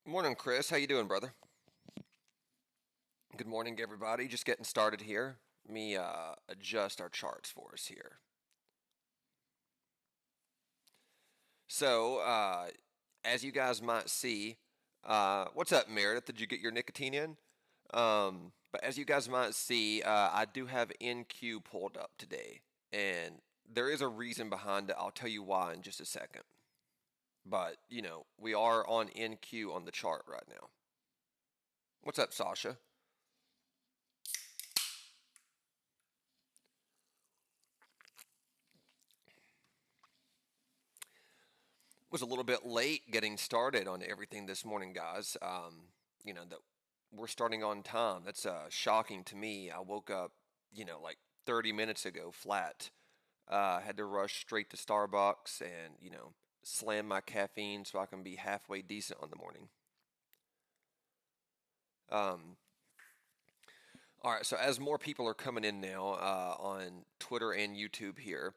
Morning, Chris. How you doing, brother? Good morning, everybody. Just getting started here. Let me adjust our charts for us here. So, as you guys might see, what's up, Meredith? Did you get your nicotine in? But as you guys might see, I do have NQ pulled up today, and there is a reason behind it. I'll tell you why in just a second. But we are on NQ on the chart right now. What's up, Sasha? Was a little bit late getting started on everything this morning, guys. That we're starting on time. That's shocking to me. I woke up, like 30 minutes ago flat. Had to rush straight to Starbucks and, slam my caffeine so I can be halfway decent on the morning. Um, all right, so as more people are coming in now on Twitter and YouTube here,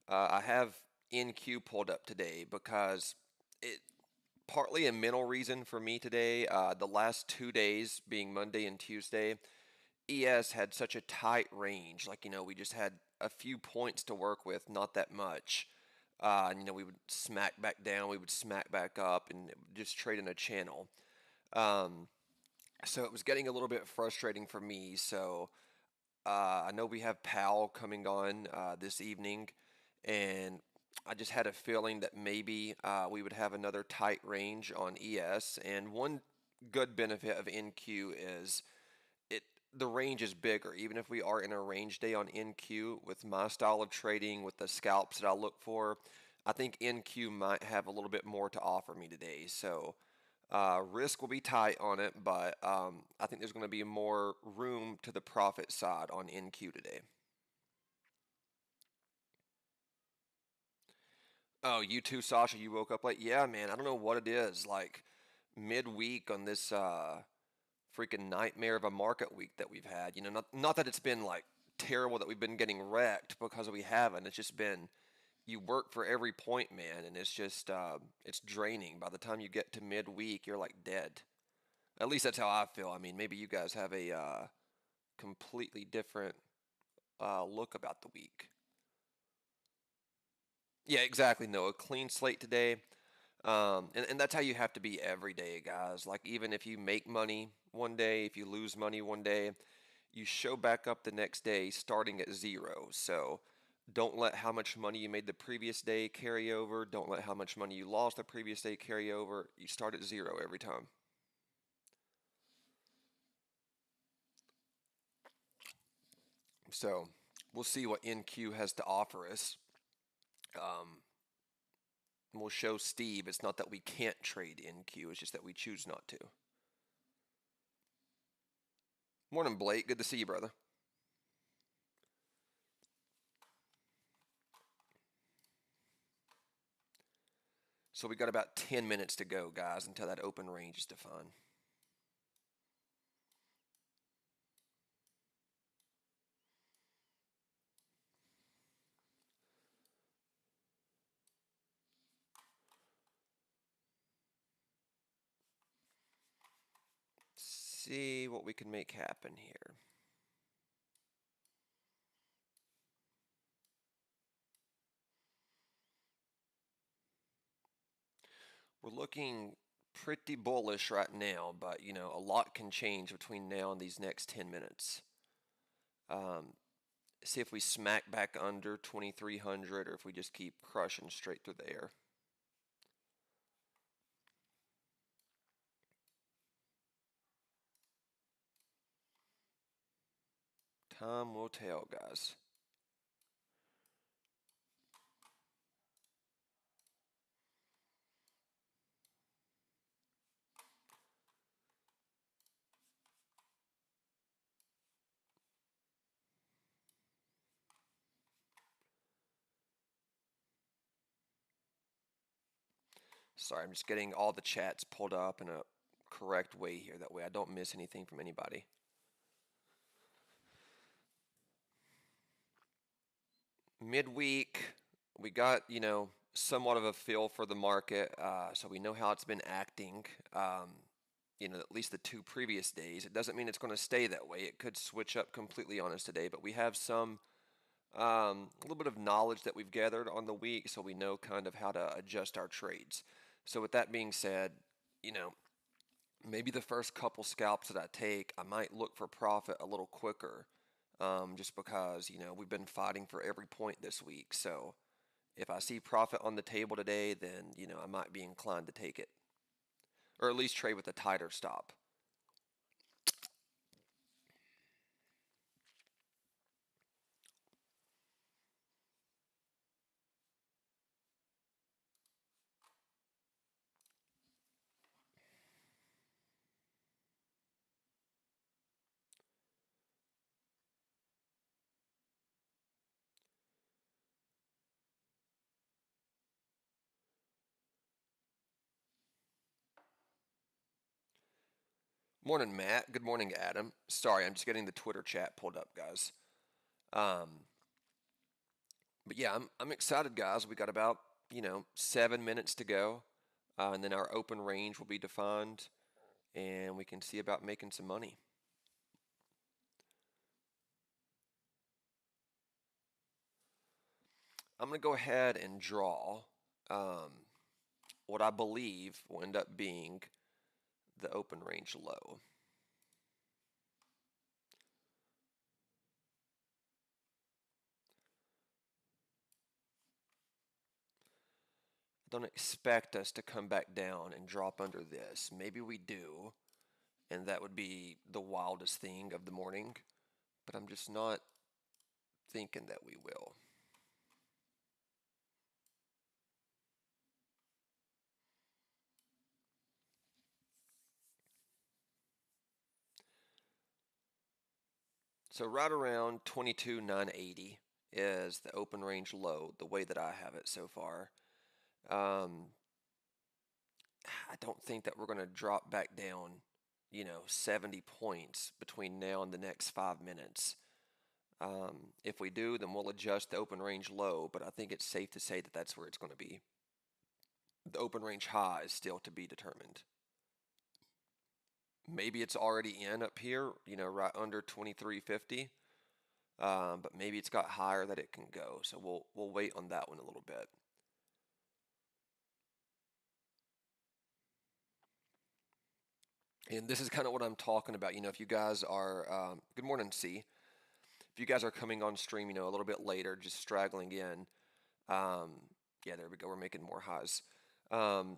I have NQ pulled up today because it partly a mental reason for me today. The last 2 days, being Monday and Tuesday, ES had such a tight range. Like, we just had a few points to work with, not that much. And, we would smack back down, we would smack back up, and just trade in a channel. Um, so it was getting a little bit frustrating for me. So I know we have Powell coming on this evening, and I just had a feeling that maybe we would have another tight range on ES. And one good benefit of NQ is the range is bigger. Even if we are in a range day on NQ, with my style of trading, with the scalps that I look for, I think NQ might have a little bit more to offer me today. So risk will be tight on it, but I think there's going to be more room to the profit side on NQ today. Oh, you too, Sasha. You woke up late. Yeah, man. I don't know what it is. Like midweek on this freaking nightmare of a market week that we've had. Not that it's been like terrible that we've been getting wrecked because we haven't. It's just been you work for every point, man, and it's just it's draining. By the time you get to midweek, you're like dead. At least that's how I feel. I mean, maybe you guys have a completely different look about the week. Yeah, exactly. No, a clean slate today. And that's how you have to be every day, guys. Like, even if you make money one day, if you lose money one day, you show back up the next day starting at zero. So don't let how much money you made the previous day carry over. Don't let how much money you lost the previous day carry over. You start at zero every time. So we'll see what NQ has to offer us. Um, and we'll show Steve it's not that we can't trade NQ, it's just that we choose not to. Morning, Blake. Good to see you, brother. So we got about 10 minutes to go, guys, until that open range is defined. See what we can make happen here. We're looking pretty bullish right now, but a lot can change between now and these next 10 minutes. Um, See if we smack back under 2300 or if we just keep crushing straight through the air. Time will tell, guys. Sorry, I'm just getting all the chats pulled up in a correct way here. That way I don't miss anything from anybody. Midweek, we got, somewhat of a feel for the market, so we know how it's been acting. at least the two previous days. It doesn't mean it's going to stay that way. It could switch up completely on us today, but we have some a little bit of knowledge that we've gathered on the week, so we know kind of how to adjust our trades. So with that being said, you know, maybe the first couple scalps that I take, I might look for profit a little quicker, just because we've been fighting for every point this week. So if I see profit on the table today, then I might be inclined to take it, or at least trade with a tighter stop. Morning, Matt. Good morning, Adam. Sorry, I'm just getting the Twitter chat pulled up, guys. Um, but yeah, I'm excited, guys. We got about 7 minutes to go, and then our open range will be defined, and we can see about making some money. I'm gonna go ahead and draw um, what I believe will end up being the open range low. I don't expect us to come back down and drop under this. Maybe we do, and that would be the wildest thing of the morning, but I'm just not thinking that we will. So right around 22,980 is the open range low, the way that I have it so far. Um, I don't think that we're going to drop back down, 70 points between now and the next 5 minutes. If we do, then we'll adjust the open range low, but I think it's safe to say that that's where it's going to be. The open range high is still to be determined. Maybe it's already in up here, right under 2350. But maybe it's got higher that it can go. So we'll wait on that one a little bit. And this is kind of what I'm talking about. If you guys are, good morning, C. If you guys are coming on stream, a little bit later, just straggling in, um, yeah, there we go. We're making more highs. Um,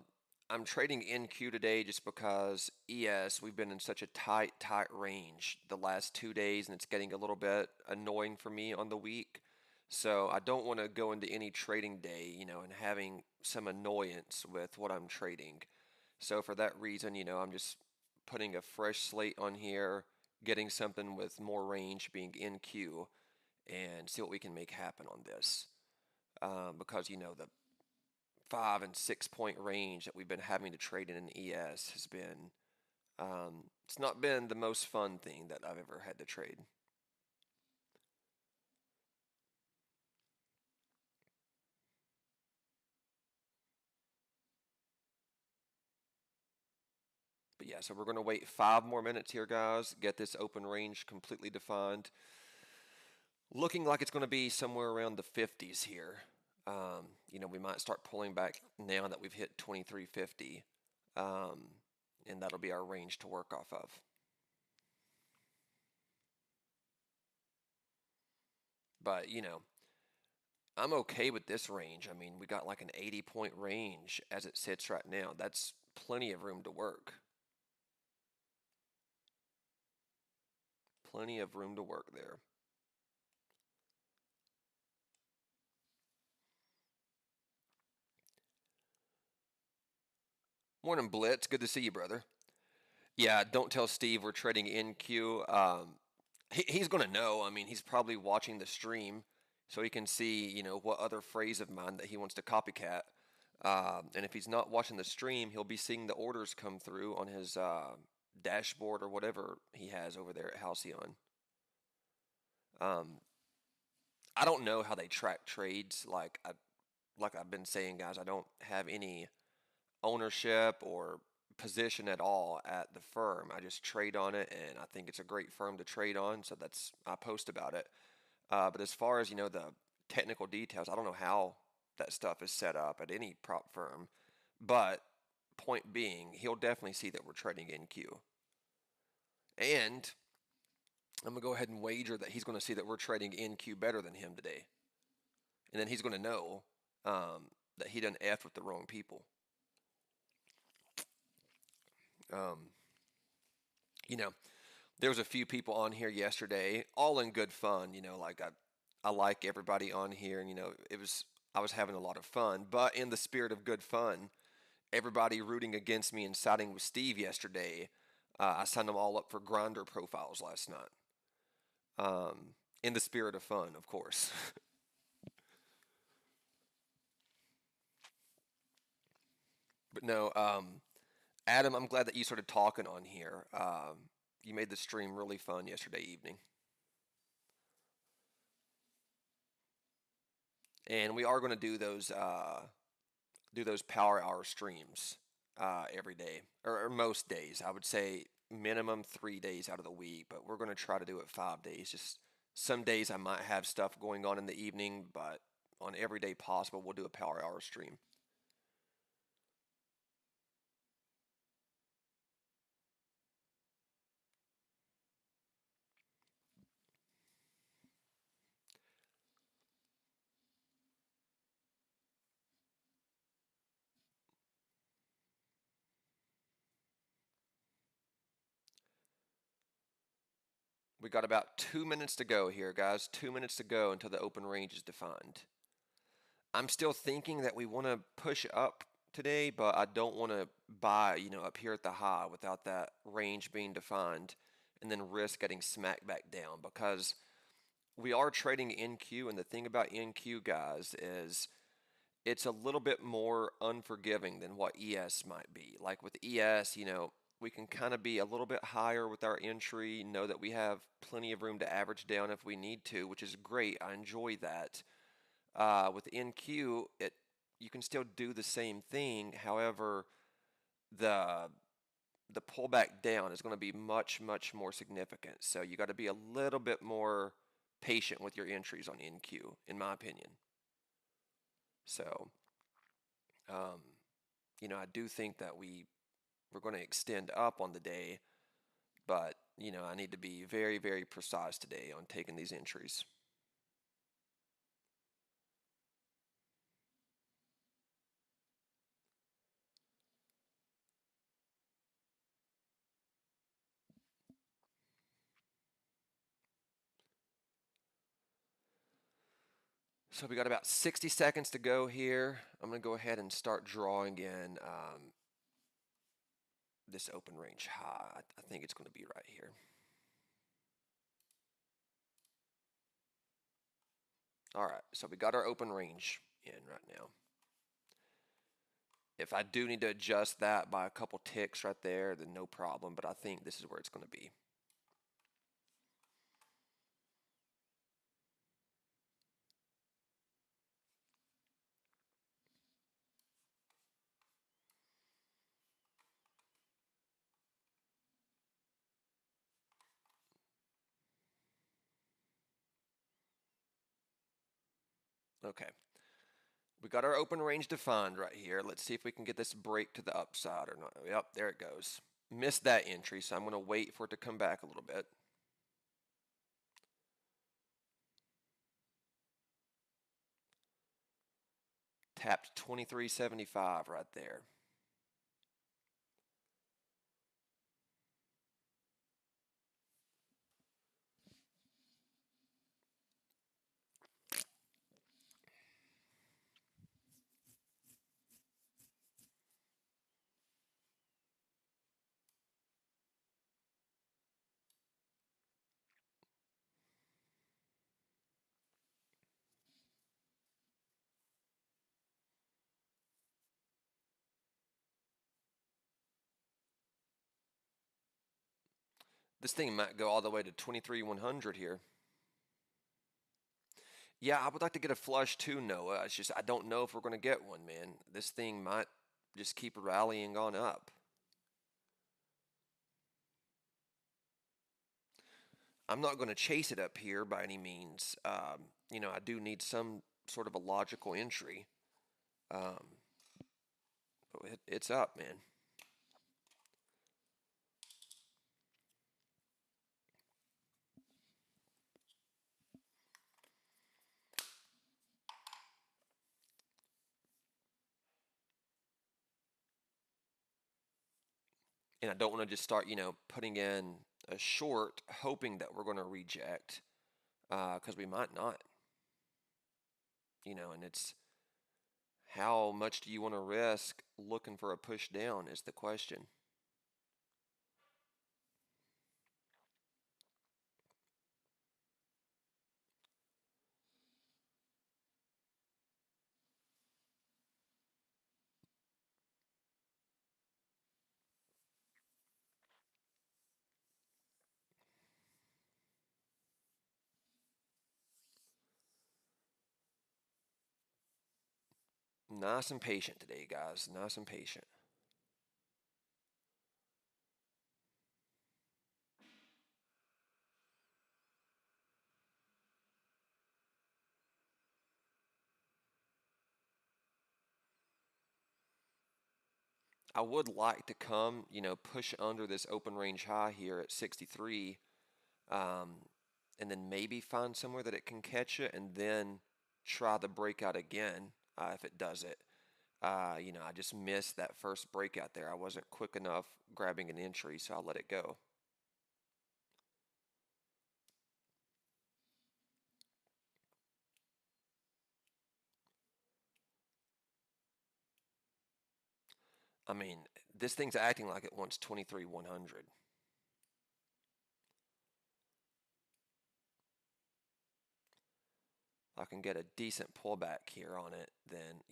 I'm trading NQ today just because ES, we've been in such a tight range the last 2 days, and it's getting a little bit annoying for me on the week. So I don't want to go into any trading day, and having some annoyance with what I'm trading. So for that reason, I'm just putting a fresh slate on here, getting something with more range being NQ, and see what we can make happen on this. Because the 5 and 6 point range that we've been having to trade in an ES has been, it's not been the most fun thing that I've ever had to trade. But yeah, so we're going to wait 5 more minutes here, guys, get this open range completely defined. Looking like it's going to be somewhere around the 50s here. We might start pulling back now that we've hit 2350, and that'll be our range to work off of. But, I'm okay with this range. I mean, we got like an 80-point range as it sits right now. That's plenty of room to work. Plenty of room to work there. Morning, Blitz. Good to see you, brother. Yeah, don't tell Steve we're trading NQ. He's going to know. I mean, he's probably watching the stream, so he can see, what other phrase of mine that he wants to copycat. And if he's not watching the stream, he'll be seeing the orders come through on his dashboard or whatever he has over there at Halcyon. Um, I don't know how they track trades. Like I've been saying, guys, I don't have any ownership or position at all at the firm. I just trade on it, and I think it's a great firm to trade on. So that's I post about it. But as far as the technical details, I don't know how that stuff is set up at any prop firm. But point being, he'll definitely see that we're trading NQ, and I'm gonna go ahead and wager that he's gonna see that we're trading NQ better than him today, and then he's gonna know that he done F with the wrong people. Um, you know, there was a few people on here yesterday, all in good fun. Like I like everybody on here, and I was having a lot of fun. But in the spirit of good fun, everybody rooting against me and siding with Steve yesterday, I signed them all up for Grinder profiles last night. In the spirit of fun, of course. But no, Adam, I'm glad that you started talking on here. You made the stream really fun yesterday evening. And we are going to do those power hour streams every day, or most days. I would say minimum 3 days out of the week, but we're going to try to do it 5 days. Just some days I might have stuff going on in the evening, but on every day possible, we'll do a power hour stream. We got about 2 minutes to go here, guys. 2 minutes to go until the open range is defined. I'm still thinking that we want to push up today, but I don't want to buy, up here at the high without that range being defined and then risk getting smacked back down because we are trading NQ. And the thing about NQ, guys, is it's a little bit more unforgiving than what ES might be. Like with ES, we can kind of be a little bit higher with our entry, know that we have plenty of room to average down if we need to, which is great. I enjoy that. With NQ, you can still do the same thing. However, the the pullback down is going to be much, much more significant. So you got to be a little bit more patient with your entries on NQ, in my opinion. So, um, I do think that we're going to extend up on the day, but I need to be very, very precise today on taking these entries. So we got about 60 seconds to go here. I'm going to go ahead and start drawing in this open range high. I think it's going to be right here. All right, so we got our open range in right now. If I do need to adjust that by a couple ticks right there, then no problem, but I think this is where it's going to be. Okay. We got our open range defined right here. Let's see if we can get this break to the upside or not. Yep, there it goes. Missed that entry, so I'm going to wait for it to come back a little bit. Tapped 23.75 right there. This thing might go all the way to 23.100 here. Yeah, I would like to get a flush too, Noah. It's just I don't know if we're going to get one, man. This thing might just keep rallying on up. I'm not going to chase it up here by any means. I do need some sort of a logical entry. Um, but it's up, man. And I don't want to just start, putting in a short, hoping that we're going to reject, because we might not. And it's how much do you want to risk looking for a push down is the question. Nice and patient today, guys. Nice and patient. I would like to come, push under this open range high here at 63, um, and then maybe find somewhere that it can catch it, and then try the breakout again if it does it. I just missed that first breakout there. I wasn't quick enough grabbing an entry, so I let it go. I mean, this thing's acting like it wants 23,100. If I can get a decent pullback here on it, then,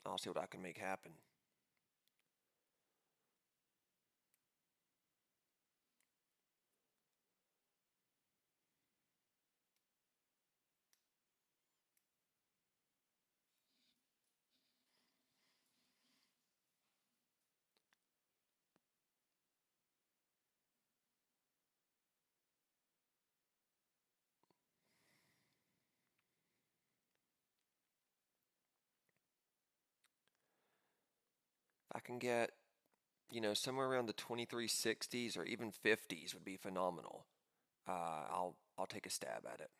I'll see what I can make happen. If I can get, somewhere around the 2360s or even 50s would be phenomenal. I'll take a stab at it.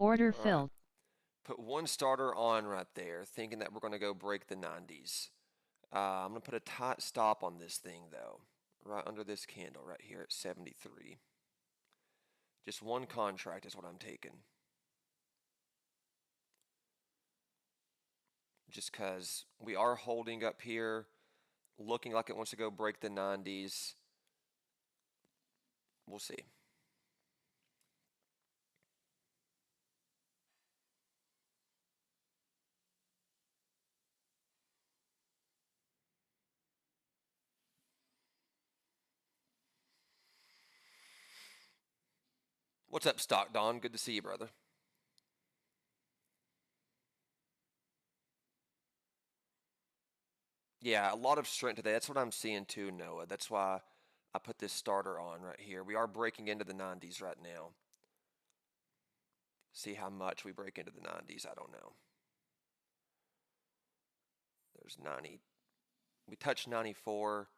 Order All right. filled. Put one starter on right there, thinking that we're going to go break the 90s. I'm going to put a tight stop on this thing, though, right under this candle right here at 73. Just one contract is what I'm taking. Just because we are holding up here, looking like it wants to go break the 90s. We'll see. What's up, Stock Don? Good to see you, brother. Yeah, a lot of strength today. That's what I'm seeing too, Noah. That's why I put this starter on right here. We are breaking into the 90s right now. See how much we break into the 90s. I don't know. There's 90. We touched 94.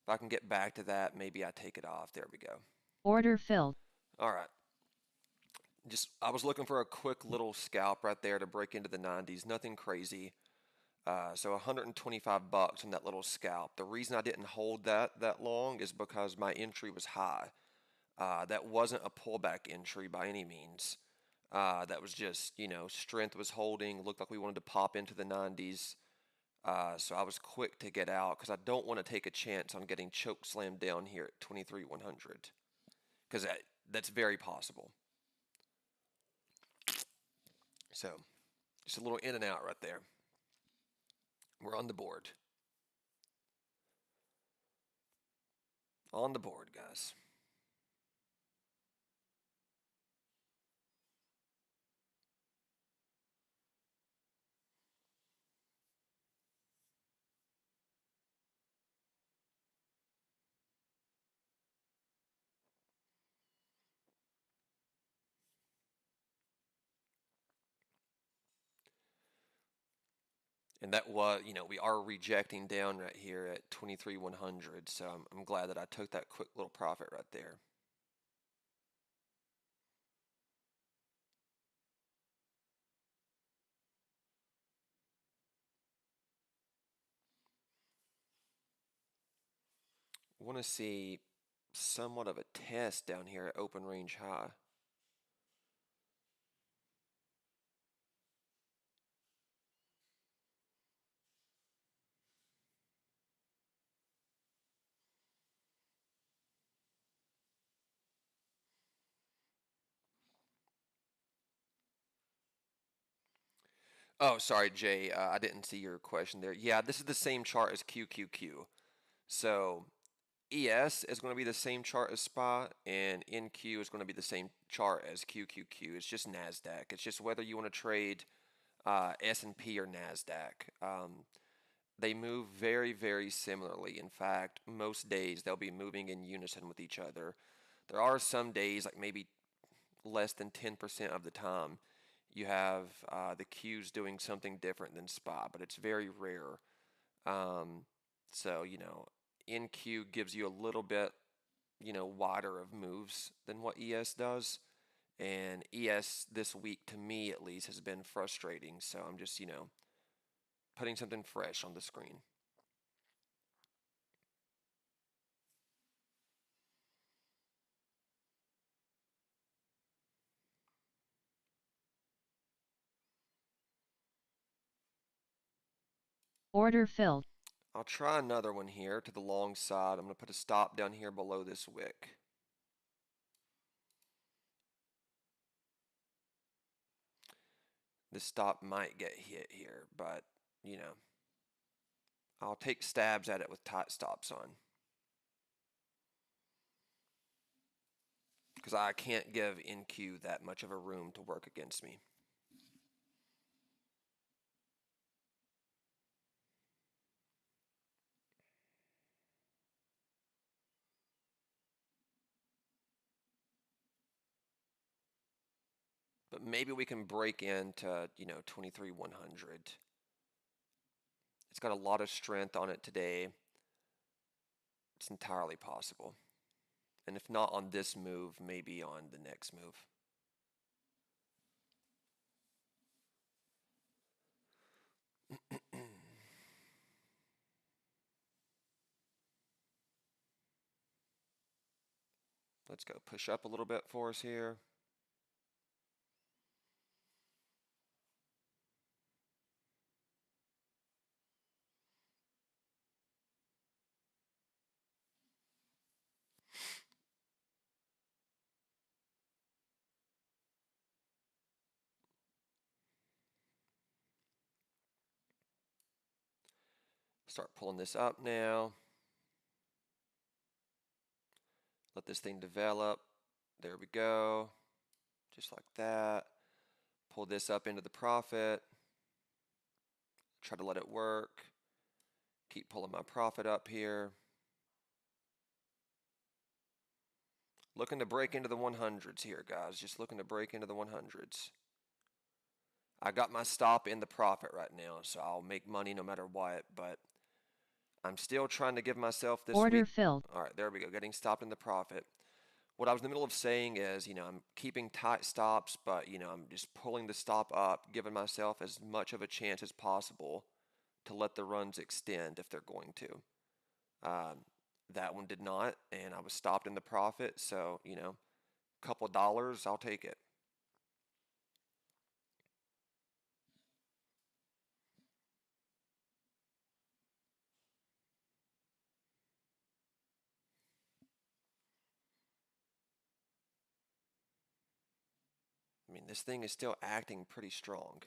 If I can get back to that, maybe I take it off. There we go. Order filled. All right. I was looking for a quick little scalp right there to break into the 90s. Nothing crazy. So 125 bucks on that little scalp. The reason I didn't hold that long is because my entry was high. That wasn't a pullback entry by any means. That was just, strength was holding. Looked like we wanted to pop into the 90s. So I was quick to get out because I don't want to take a chance on getting choke slammed down here at 23,100 because that's very possible. So just a little in and out right there. We're on the board. On the board, guys. And that was, we are rejecting down right here at 23,100. So I'm glad that I took that quick little profit right there. Want to see somewhat of a test down here at open range high. Oh, sorry, Jay. I didn't see your question there. Yeah, this is the same chart as QQQ. So ES is going to be the same chart as SPY, and NQ is going to be the same chart as QQQ. It's just NASDAQ. It's just whether you want to trade S&P or NASDAQ. They move very, very similarly. In fact, most days they'll be moving in unison with each other. There are some days, like maybe less than 10% of the time, you have the Qs doing something different than SPY, but it's very rare. Um, so, NQ gives you a little bit, wider of moves than what ES does. And ES this week, to me at least, has been frustrating. So I'm just, putting something fresh on the screen. Order filled. I'll try another one here to the long side. I'm going to put a stop down here below this wick. This stop might get hit here, but, I'll take stabs at it with tight stops on. Because I can't give NQ that much of a room to work against me. But maybe we can break into, 23,100. It's got a lot of strength on it today. It's entirely possible. And if not on this move, maybe on the next move. Let's go push up a little bit for us here. Start pulling this up now. Let this thing develop. There we go. Just like that. Pull this up into the profit. Try to let it work. Keep pulling my profit up here. Looking to break into the 100s here, guys. Just looking to break into the 100s. I got my stop in the profit right now, so I'll make money no matter what, but I'm still trying to give myself this Order week. filled. All right, there we go. Getting stopped in the profit. What I was in the middle of saying is, I'm keeping tight stops, but, I'm just pulling the stop up, giving myself as much of a chance as possible to let the runs extend if they're going to. That one did not, and I was stopped in the profit, so, a couple dollars, I'll take it. this thing is still acting pretty strong.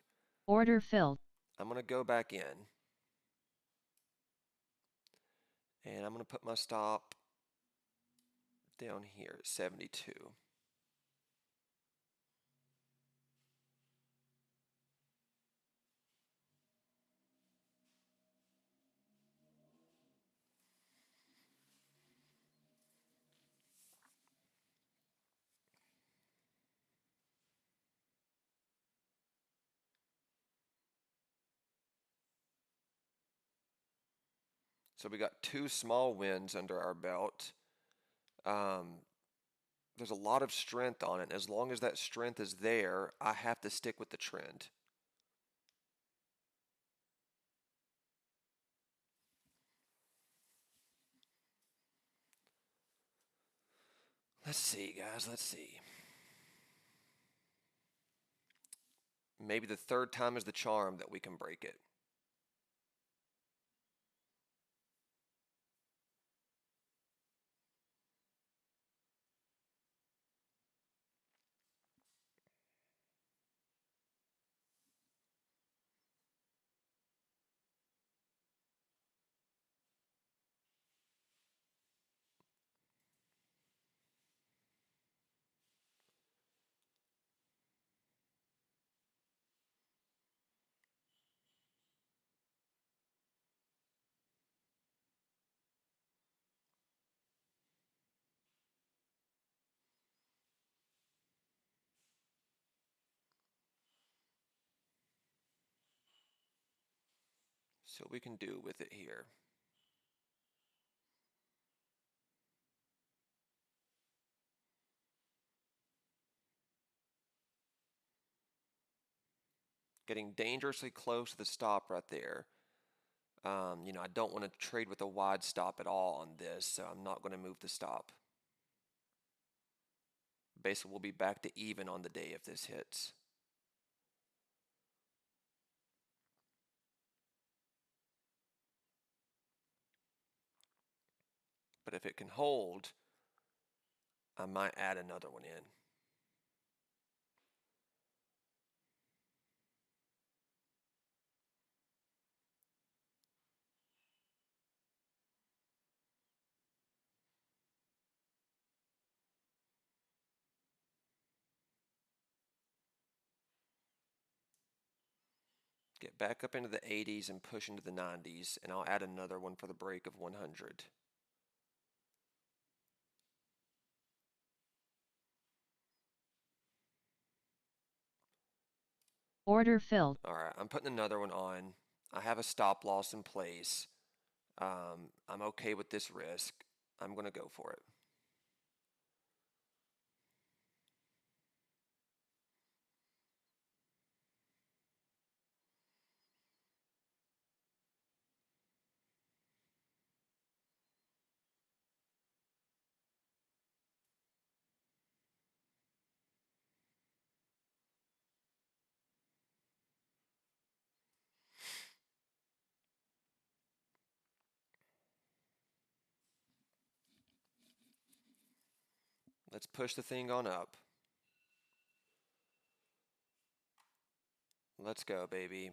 Order filled. I'm going to go back in. And I'm going to put my stop down here at 72. So we got two small wins under our belt. Um, there's a lot of strength on it. And as long as that strength is there, I have to stick with the trend. Let's see, guys. Let's see. Maybe the third time is the charm that we can break it. So we can do with it here. Getting dangerously close to the stop right there. I don't want to trade with a wide stop at all on this, so I'm not going to move the stop. Basically, we'll be back to even on the day if this hits. But if it can hold, I might add another one in. Get back up into the 80s and push into the 90s, and I'll add another one for the break of 100. Order filled. All right, I'm putting another one on. I have a stop loss in place. I'm okay with this risk. I'm going to go for it. Let's push the thing on up. Let's go, baby.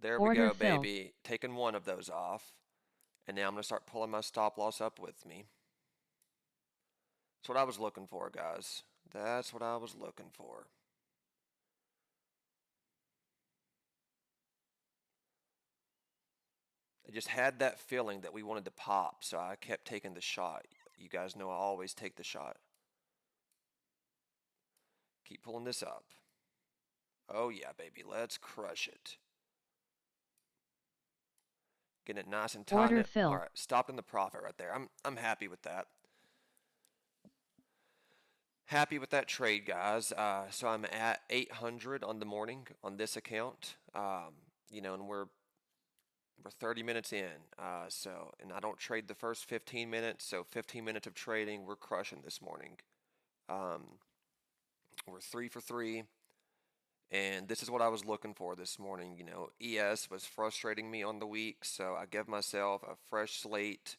There we Order go, filled. baby. Taking one of those off. And now I'm going to start pulling my stop loss up with me. That's what I was looking for, guys. That's what I was looking for. I just had that feeling that we wanted to pop, so I kept taking the shot. You guys know I always take the shot. Keep pulling this up. Oh yeah, baby, let's crush it. Getting it nice and tight. Order filled. All right, stopping the profit right there. I'm happy with that. Happy with that trade, guys. So I'm at 800 on the morning on this account. And we're 30 minutes in. And I don't trade the first 15 minutes. So 15 minutes of trading, we're crushing this morning. We're 3 for 3. And this is what I was looking for this morning. ES was frustrating me on the week, so I give myself a fresh slate.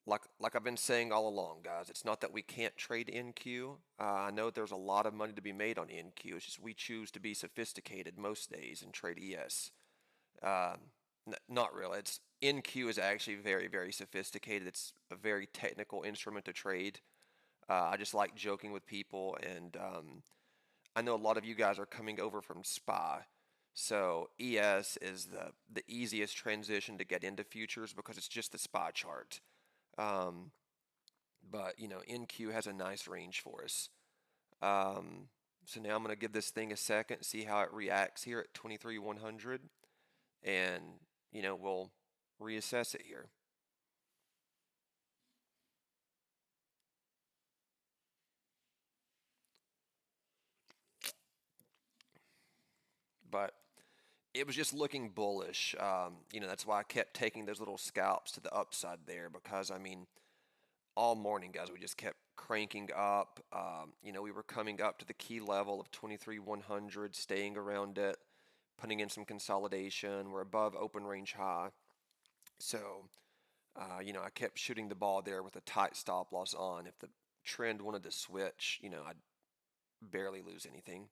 like I've been saying all along, guys, it's not that we can't trade NQ. I know there's a lot of money to be made on NQ. It's just we choose to be sophisticated most days and trade ES. Um, Not really. It's NQ is actually very, very sophisticated. It's a very technical instrument to trade. I just like joking with people, and I know a lot of you guys are coming over from SPY. So ES is the easiest transition to get into futures because it's just the SPY chart. Um, but NQ has a nice range for us. Um, so now I'm going to give this thing a second, see how it reacts here at 23,100, and we'll reassess it here. But it was just looking bullish. That's why I kept taking those little scalps to the upside there because I mean, all morning, guys, we just kept cranking up. We were coming up to the key level of 23,100, staying around it, putting in some consolidation. We're above open range high. So, I kept shooting the ball there with a tight stop loss on. If the trend wanted to switch, I'd barely lose anything.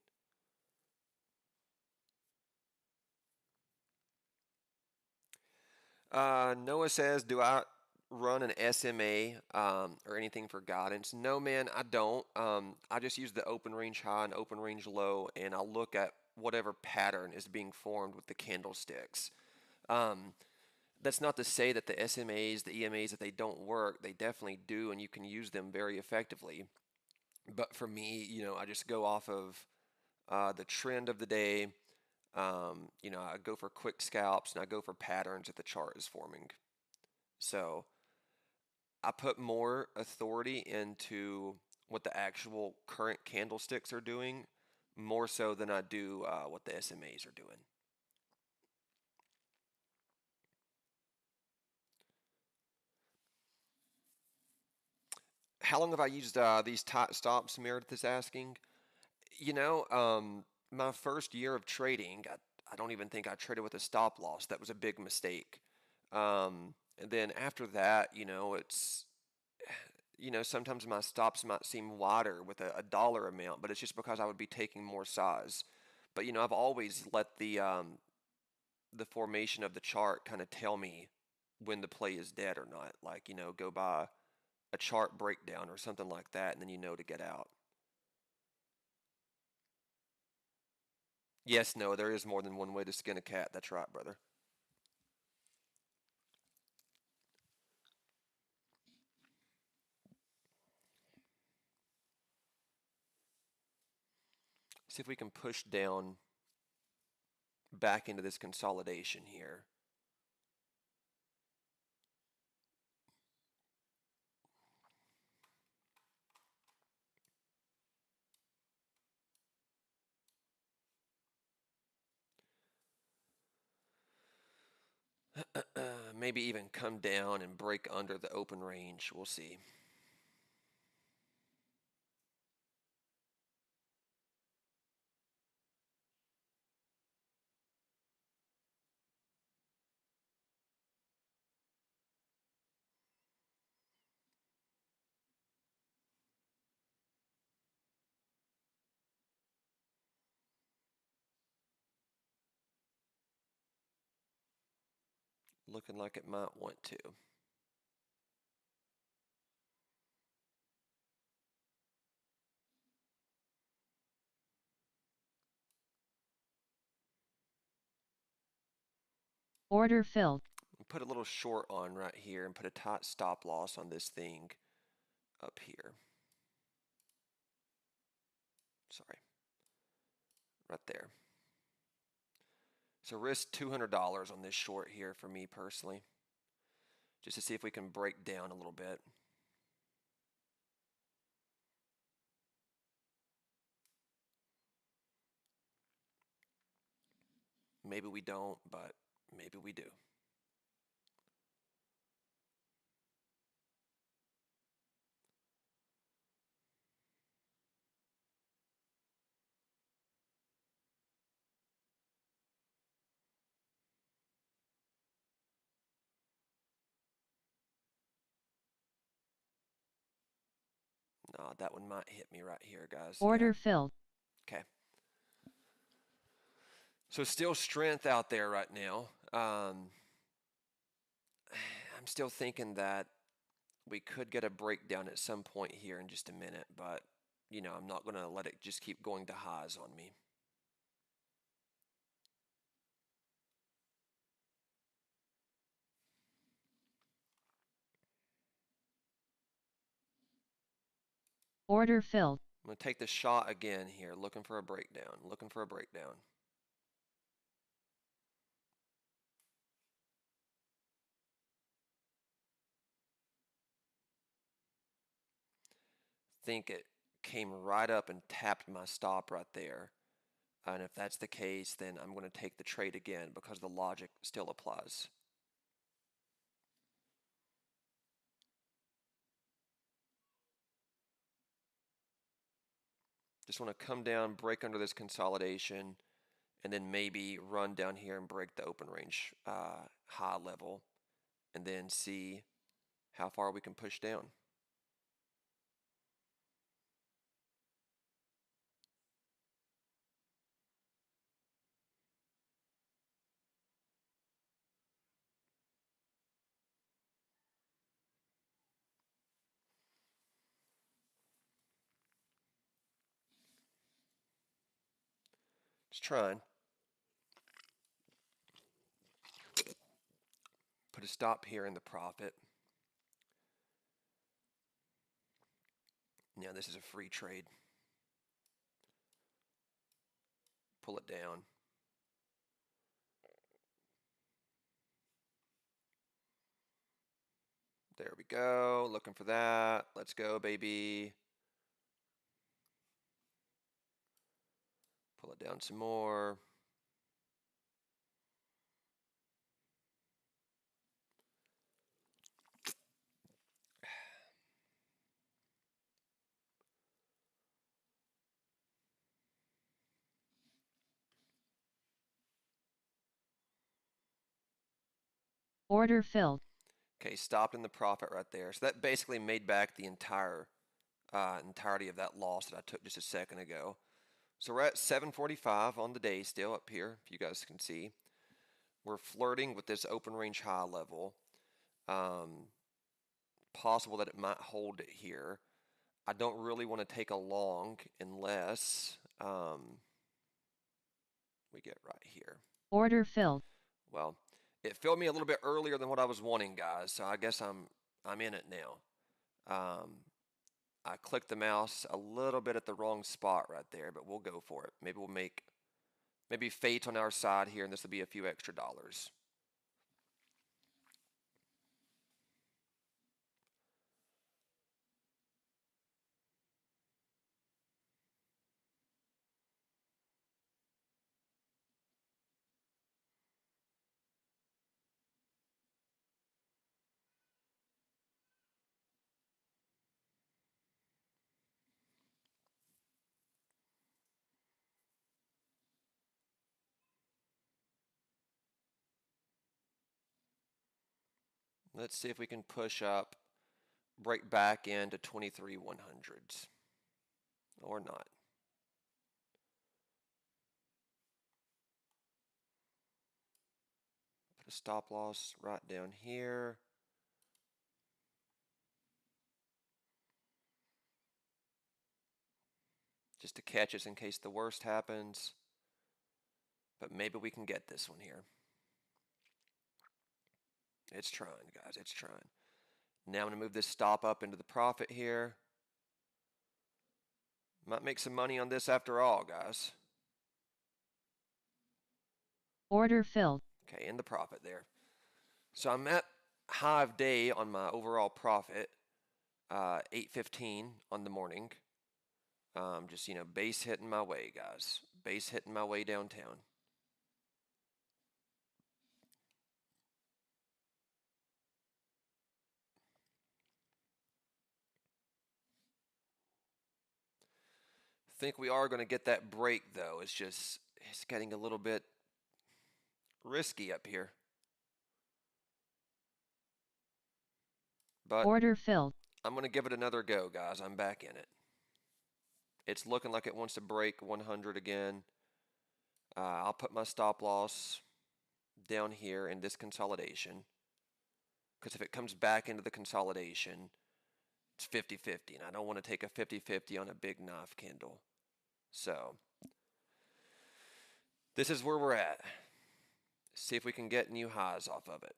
Noah says, "Do I run an SMA or anything for guidance?" No, man, I don't. I just use the open range high and open range low, and I'll look at whatever pattern is being formed with the candlesticks. Um, that's not to say that the SMAs, the EMAs, that they don't work. They definitely do, and you can use them very effectively. But for me, I just go off of the trend of the day. I go for quick scalps and I go for patterns that the chart is forming. So I put more authority into what the actual current candlesticks are doing, more so than I do what the SMAs are doing. How long have I used these tight stops? Meredith is asking. My first year of trading, I don't even think I traded with a stop loss. That was a big mistake. And then after that, sometimes my stops might seem wider with a dollar amount, but it's just because I would be taking more size. But I've always let the formation of the chart kind of tell me when the play is dead or not. Like, go by a chart breakdown or something like that, and then to get out. Yes, no, there is more than one way to skin a cat. That's right, brother. See if we can push down back into this consolidation here. Maybe even come down and break under the open range. We'll see. Looking like it might want to. Order filled. Put a little short on right here and put a tight stop loss on this thing up here. Sorry. Right there. So risk $200 on this short here for me personally. Just to see if we can break down a little bit. Maybe we don't, but maybe we do. That one might hit me right here, guys. Order filled. Okay. So still strength out there right now. I'm still thinking that we could get a breakdown at some point here in just a minute, but I'm not going to let it just keep going to highs on me. Order filled. I'm going to take the shot again here, looking for a breakdown, looking for a breakdown. Think it came right up and tapped my stop right there. And if that's the case, then I'm going to take the trade again because the logic still applies. Just want to come down, break under this consolidation, and then maybe run down here and break the open range high level, and then see how far we can push down. Just trying. Put a stop here in the profit. Now this is a free trade. Pull it down. There we go. Looking for that. Let's go, baby. Pull it down some more. Order filled. Okay, stopped in the profit right there. So that basically made back the entirety of that loss that I took just a second ago. So we're at 745 on the day still up here, if you guys can see. We're flirting with this open range high level. Possible that it might hold it here. I don't really want to take a long unless we get right here. Order filled. Well, it filled me a little bit earlier than what I was wanting, guys. So I guess I'm in it now. I clicked the mouse a little bit at the wrong spot right there, but we'll go for it. Maybe we'll make fate on our side here, and this will be a few extra dollars. Let's see if we can push up, break back into 23 100s or not. Put a stop loss right down here. Just to catch us in case the worst happens. But maybe we can get this one here. It's trying, guys. It's trying. Now I'm going to move this stop up into the profit here. Might make some money on this after all, guys. Order filled. Okay, in the profit there. So I'm at high of day on my overall profit, 8:15 on the morning. Just, base hitting my way, guys. Base hitting my way downtown. Think we are going to get that break, though. It's getting a little bit risky up here. But order filled. I'm going to give it another go, guys. I'm back in it. It's looking like it wants to break 100 again. I'll put my stop loss down here in this consolidation, because if it comes back into the consolidation, it's 50-50, and I don't want to take a 50-50 on a big knife candle. So this is where we're at. See if we can get new highs off of it.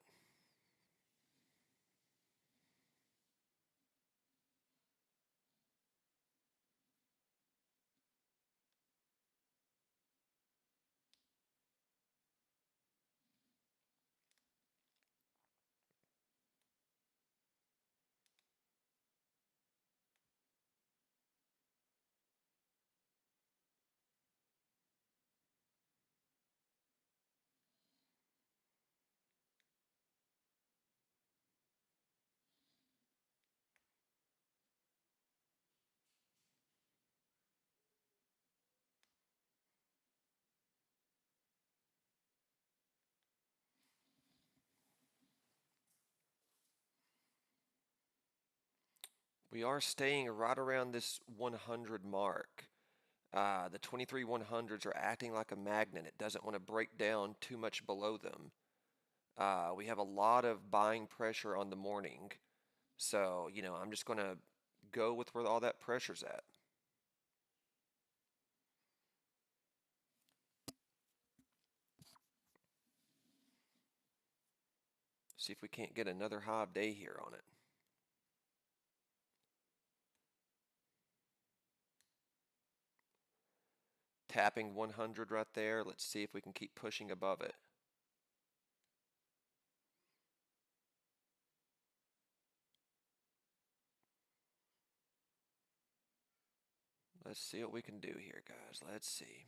We are staying right around this 100 mark. The 23 100s are acting like a magnet. It doesn't want to break down too much below them. We have a lot of buying pressure on the morning. So, I'm just going to go with where all that pressure's at. See if we can't get another high day here on it. Tapping 100 right there. Let's see if we can keep pushing above it. Let's see what we can do here, guys. Let's see.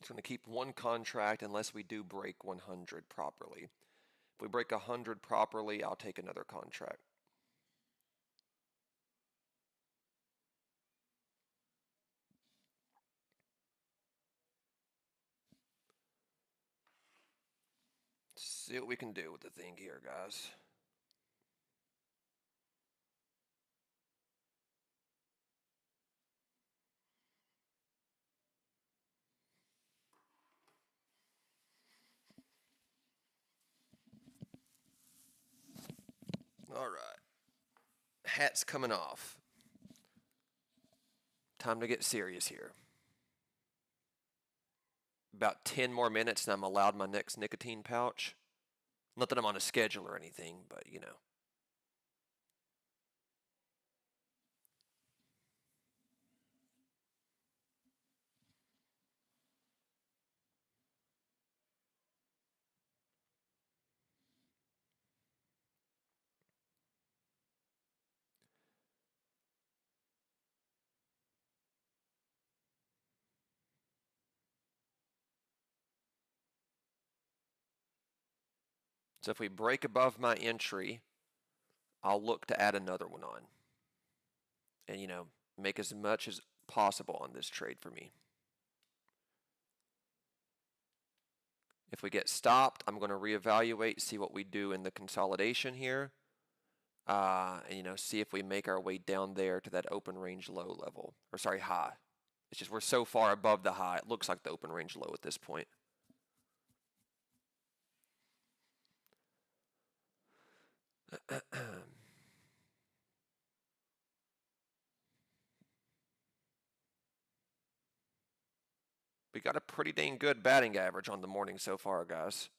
It's going to keep one contract unless we do break 100 properly. If we break 100 properly, I'll take another contract. See what we can do with the thing here, guys. All right. Hat's coming off. Time to get serious here. About 10 more minutes and I'm allowed my next nicotine pouch. Not that I'm on a schedule or anything, but So if we break above my entry, I'll look to add another one on. And, make as much as possible on this trade for me. If we get stopped, I'm going to reevaluate, see what we do in the consolidation here. And, see if we make our way down there to that open range low level. Or sorry, high. It's just we're so far above the high, it looks like the open range low at this point. We got a pretty dang good batting average on the morning so far, guys.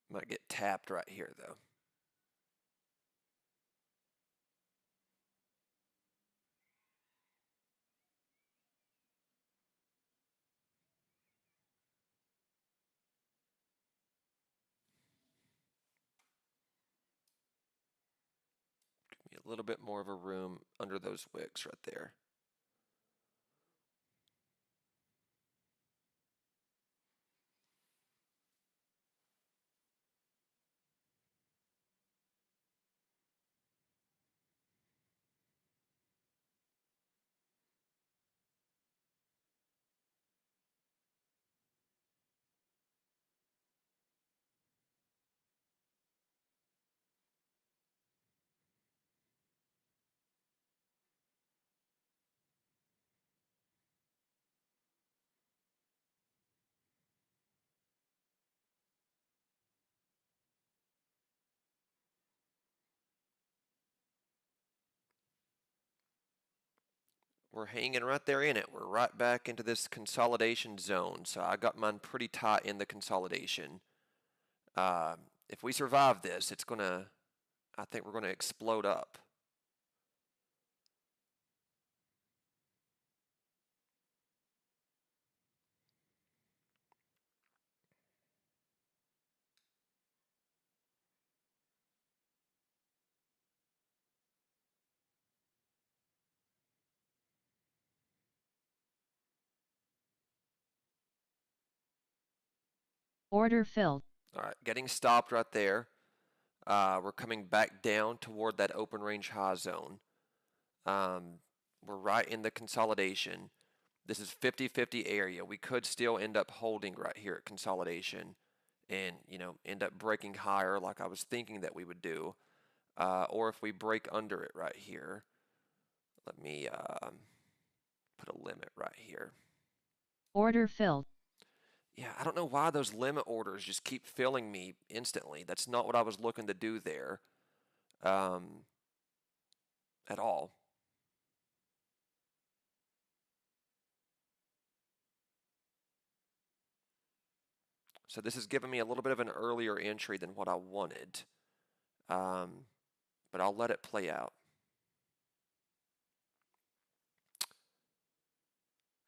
Might get tapped right here though. Give me a little bit more of a room under those wicks right there. We're hanging right there in it. We're right back into this consolidation zone. So I got mine pretty tight in the consolidation. If we survive this, I think we're gonna explode up. Order filled. All right, getting stopped right there. We're coming back down toward that open range high zone. We're right in the consolidation. This is 50-50 area. We could still end up holding right here at consolidation and, end up breaking higher like I was thinking that we would do. Or if we break under it right here, let me put a limit right here. Order filled. Yeah, I don't know why those limit orders just keep filling me instantly. That's not what I was looking to do there at all. So this is giving me a little bit of an earlier entry than what I wanted. But I'll let it play out.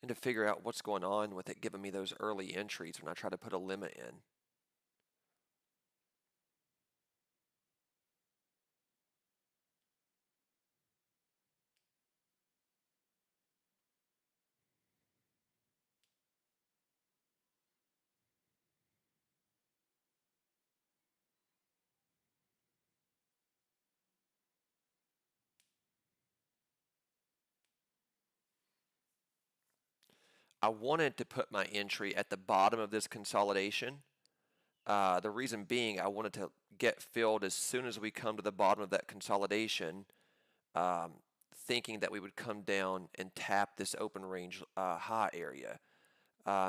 And to figure out what's going on with it giving me those early entries when I try to put a limit in. I wanted to put my entry at the bottom of this consolidation. The reason being I wanted to get filled as soon as we come to the bottom of that consolidation, um, thinking that we would come down and tap this open range high area.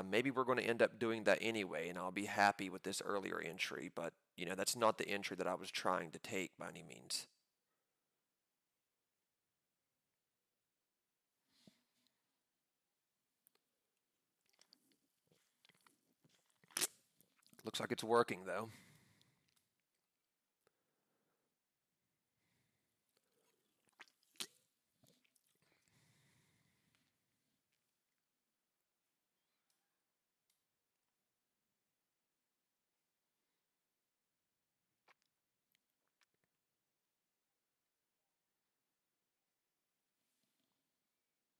Maybe we're going to end up doing that anyway, and I'll be happy with this earlier entry, but that's not the entry that I was trying to take by any means. Looks like it's working though.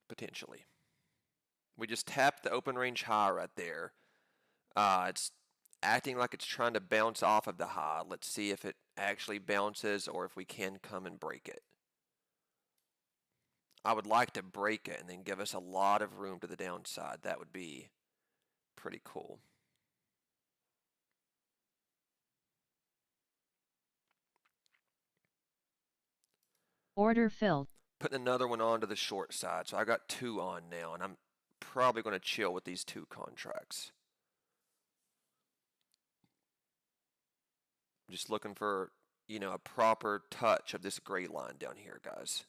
Potentially. We just tapped the open range high right there. It's acting like it's trying to bounce off of the high. Let's see if it actually bounces or if we can come and break it. I would like to break it and then give us a lot of room to the downside. That would be pretty cool. Order filled. Putting another one onto the short side. So I got 2 on now, and I'm probably going to chill with these 2 contracts. Just looking for, a proper touch of this gray line down here, guys.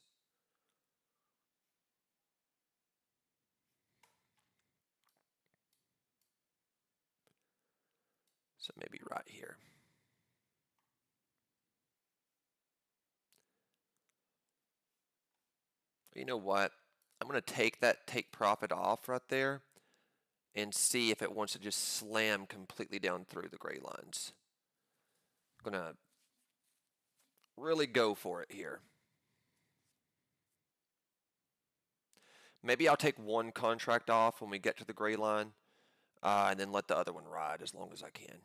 So maybe right here. You know what? I'm going to take that take profit off right there and see if it wants to just slam completely down through the gray lines. I'm going to really go for it here. Maybe I'll take one contract off when we get to the gray line, and then let the other one ride as long as I can.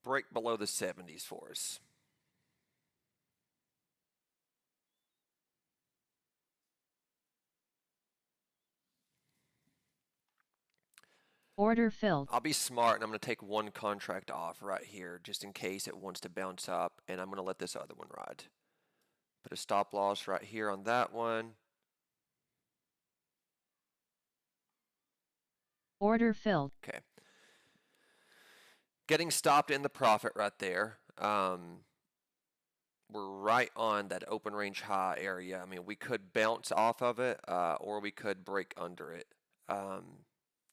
Break below the 70s for us. Order filled. I'll be smart and I'm going to take one contract off right here just in case it wants to bounce up, and I'm going to let this other one ride. Put a stop loss right here on that one. Order filled. Okay. Getting stopped in the profit right there. We're right on that open range high area. I mean, we could bounce off of it, or we could break under it.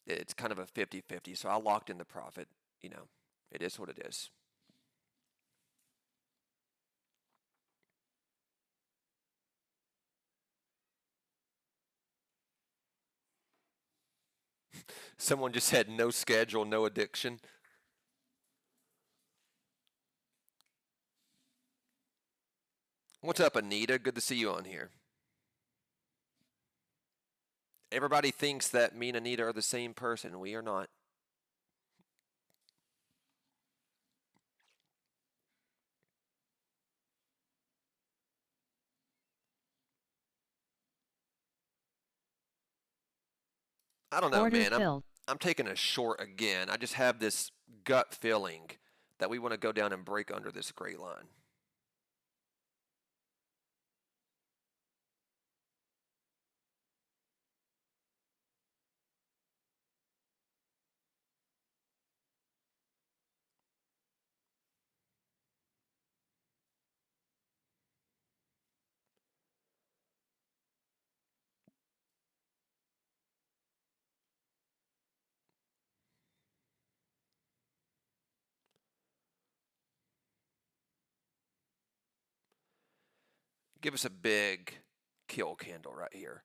It's kind of a 50-50, so I locked in the profit. You know, it is what it is. Someone just said no schedule, no addiction. What's up, Anita? Good to see you on here. Everybody thinks that me and Anita are the same person. We are not. I don't know, Order man. filled. I'm taking a short again. I just have this gut feeling that we want to go down and break under this gray line. Give us a big kill candle right here.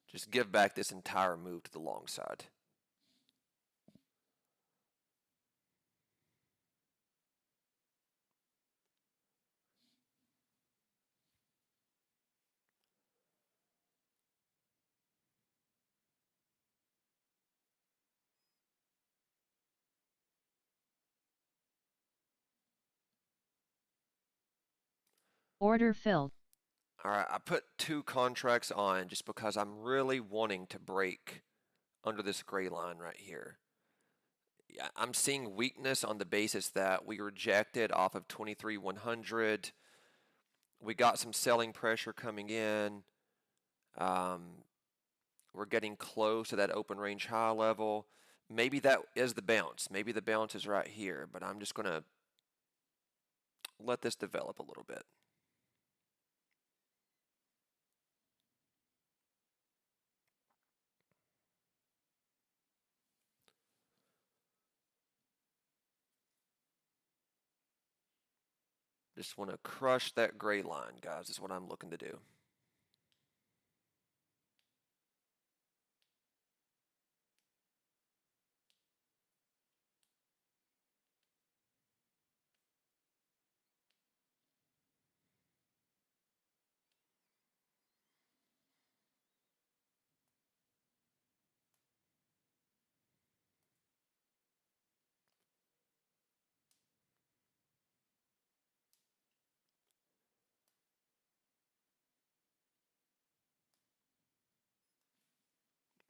Just give back this entire move to the long side. Order filled. All right, I put two contracts on just because I'm really wanting to break under this gray line right here. Yeah, I'm seeing weakness on the basis that we rejected off of 23,100. We got some selling pressure coming in. We're getting close to that open range high level. Maybe that is the bounce. Maybe the bounce is right here, but I'm just going to let this develop a little bit. Just want to crush that gray line, guys, is what I'm looking to do.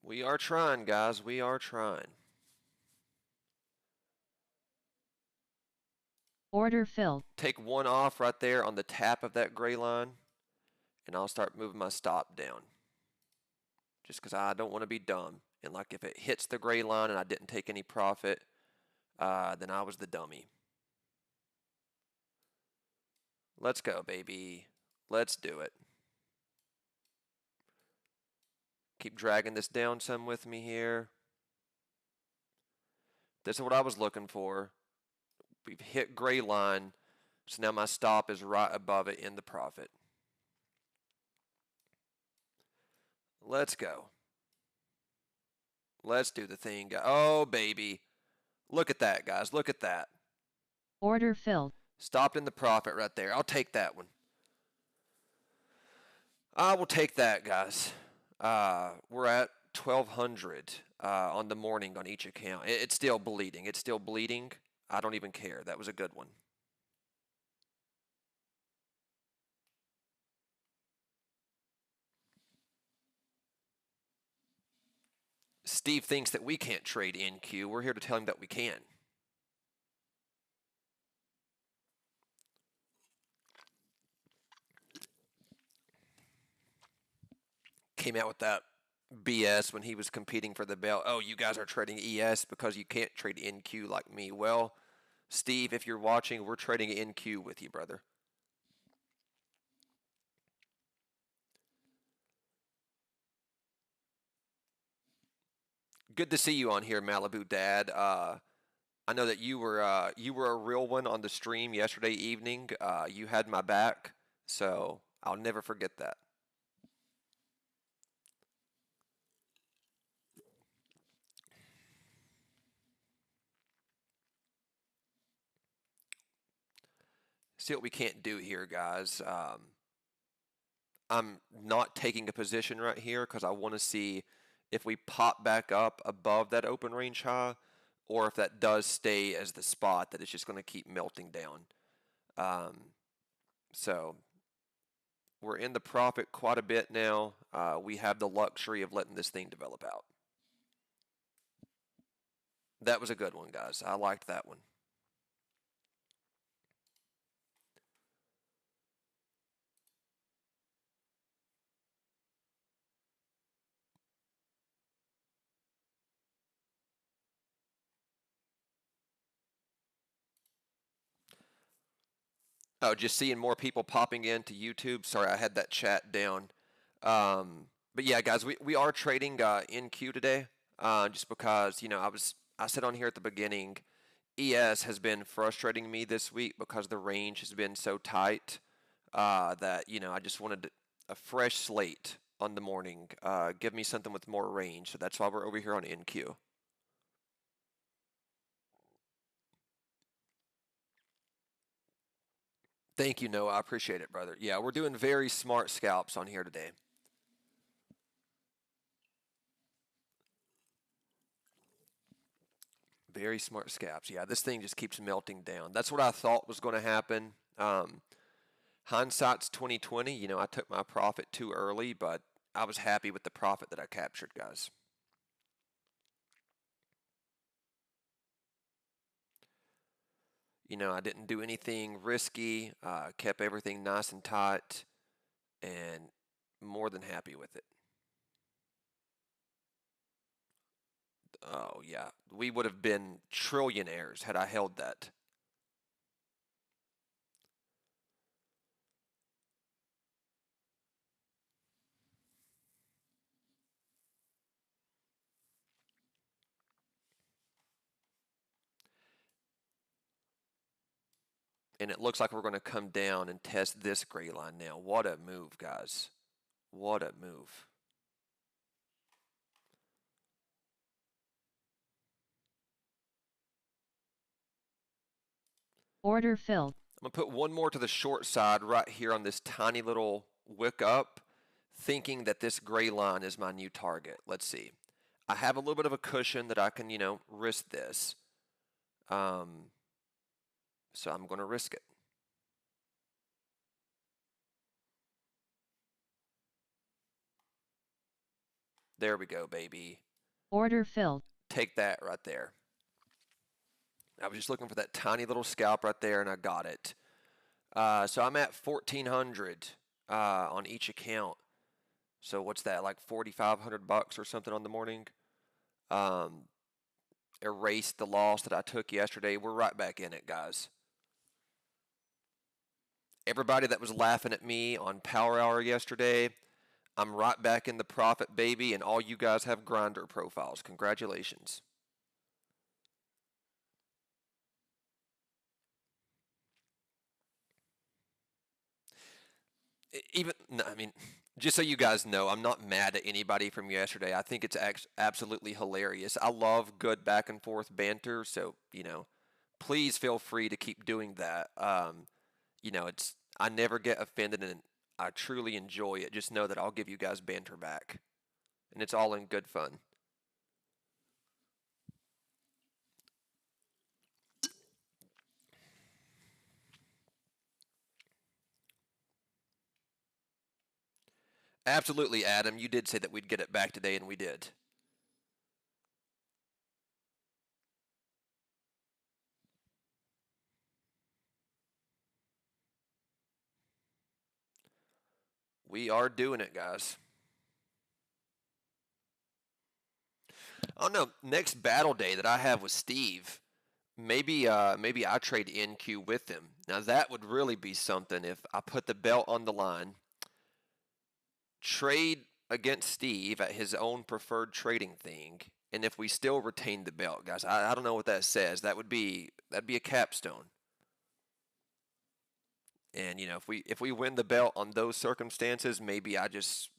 We are trying, guys. We are trying. Order filled. Take one off right there on the tap of that gray line, and I'll start moving my stop down. Just because I don't want to be dumb. And like if it hits the gray line and I didn't take any profit, then I was the dummy. Let's go, baby. Let's do it. Keep dragging this down some with me here. This is what I was looking for. We've hit gray line, so now my stop is right above it in the profit. Let's go. Let's do the thing. Oh, baby. Look at that, guys. Look at that. Order filled. Stopped in the profit right there. I'll take that one. I will take that, guys. We're at 1,200 on the morning on each account. It's still bleeding. It's still bleeding. I don't even care. That was a good one. Steve thinks that we can't trade NQ. We're here to tell him that we can. Came out with that BS when he was competing for the belt. Oh, you guys are trading ES because you can't trade NQ like me. Well, Steve, if you're watching, we're trading NQ with you, brother. Good to see you on here, Malibu Dad. I know that you were a real one on the stream yesterday evening. You had my back, so I'll never forget that. See what we can't do here, guys. I'm not taking a position right here because I want to see if we pop back up above that open range high, or if that does stay as the spot that it's just going to keep melting down. So we're in the profit quite a bit now. We have the luxury of letting this thing develop out. That was a good one, guys. I liked that one. Oh, just seeing more people popping into YouTube. Sorry, I had that chat down. But yeah, guys, we are trading NQ today, just because I said on here at the beginning, ES has been frustrating me this week because the range has been so tight that I just wanted a fresh slate on the morning. Give me something with more range, so that's why we're over here on NQ. Thank you, Noah. I appreciate it, brother. Yeah, we're doing very smart scalps on here today. Very smart scalps. Yeah, this thing just keeps melting down. That's what I thought was going to happen. Hindsight's 2020. I took my profit too early, but I was happy with the profit that I captured, guys. I didn't do anything risky. Kept everything nice and tight, and more than happy with it. Oh yeah, we would have been trillionaires had I held that. And it looks like we're going to come down and test this gray line now. What a move, guys. What a move. Order filled. I'm going to put one more to the short side right here on this tiny little wick up, thinking that this gray line is my new target. Let's see. I have a little bit of a cushion that I can, risk this. So I'm going to risk it. There we go, baby. Order filled. Take that right there. I was just looking for that tiny little scalp right there, and I got it. So I'm at 1,400 on each account. So what's that, like 4,500 bucks or something on the morning? Um, Erased the loss that I took yesterday. We're right back in it, guys. Everybody that was laughing at me on Power Hour yesterday, I'm right back in the profit, baby, and all you guys have grinder profiles. Congratulations. Even, no, I mean, just so you guys know, I'm not mad at anybody from yesterday. I think it's absolutely hilarious. I love good back and forth banter, so, please feel free to keep doing that. It's I never get offended and I truly enjoy it. Just know that I'll give you guys banter back. And it's all in good fun. Absolutely, Adam. You did say that we'd get it back today, and we did. We are doing it, guys. Oh no, next battle day that I have with Steve, maybe I trade NQ with him. Now that would really be something if I put the belt on the line, trade against Steve at his own preferred trading thing, and if we still retain the belt, guys, I don't know what that says. That'd be a capstone. And if we win the belt on those circumstances, maybe I just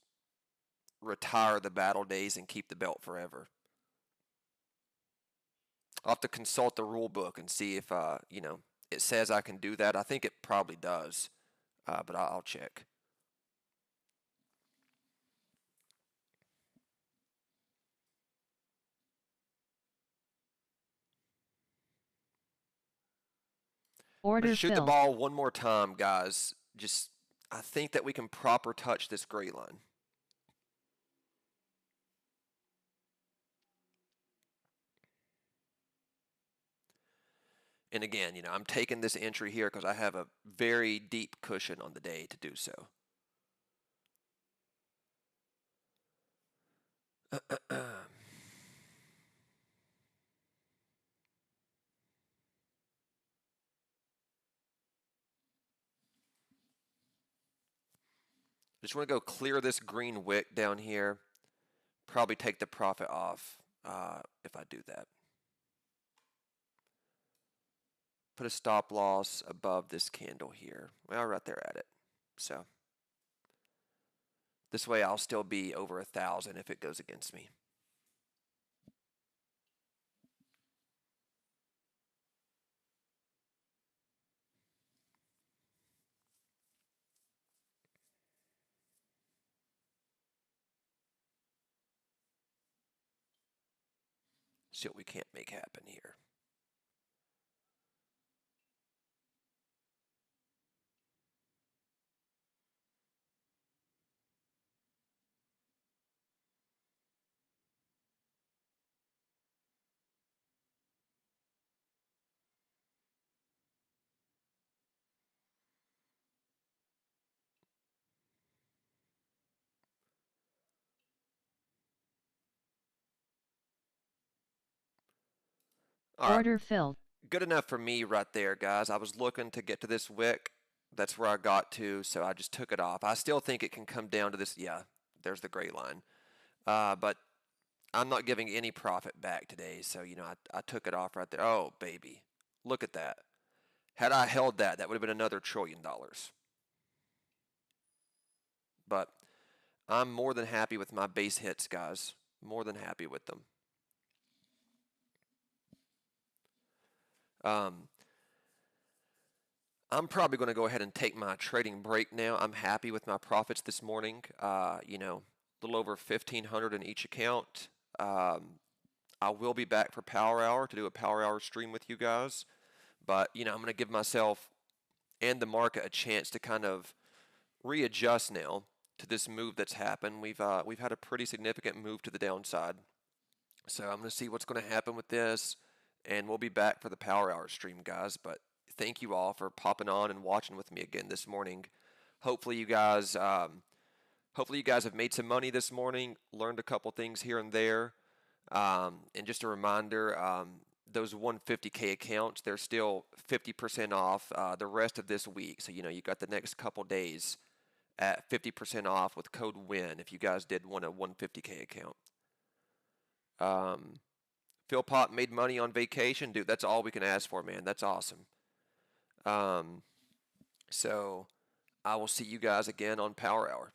retire the battle days and keep the belt forever. I'll have to consult the rule book and see if it says I can do that. I think it probably does, but I'll check. I'm gonna Order shoot the filled. ball one more time, guys. Just I think that we can proper touch this gray line. And again, I'm taking this entry here because I have a very deep cushion on the day to do so. Just want to go clear this green wick down here. Probably take the profit off if I do that. Put a stop loss above this candle here. Well, right there at it. So this way I'll still be over 1,000 if it goes against me. See what we can't make happen here. All right, Order filled. good enough for me right there, guys. I was looking to get to this wick. That's where I got to, so I just took it off. I still think it can come down to this. Yeah, there's the gray line. But I'm not giving any profit back today, so I took it off right there. Oh baby, look at that. Had I held that, that would have been another $1 trillion. But I'm more than happy with my base hits, guys. More than happy with them. Um, I'm probably going to go ahead and take my trading break now. I'm happy with my profits this morning. A little over 1,500 in each account. I will be back for Power Hour to do a Power Hour stream with you guys. But, I'm going to give myself and the market a chance to kind of readjust now. to this move that's happened. We've had a pretty significant move to the downside. So I'm going to see what's going to happen with this, and we'll be back for the Power Hour stream, guys. But thank you all for popping on and watching with me again this morning. Hopefully you guys, hopefully you guys have made some money this morning, learned a couple things here and there. And just a reminder, those 150K accounts, they're still 50% off the rest of this week. So, you got the next couple days at 50% off with code WIN if you guys did want a 150K account. Phil Pop made money on vacation. Dude, that's all we can ask for, man. That's awesome. So I will see you guys again on Power Hour.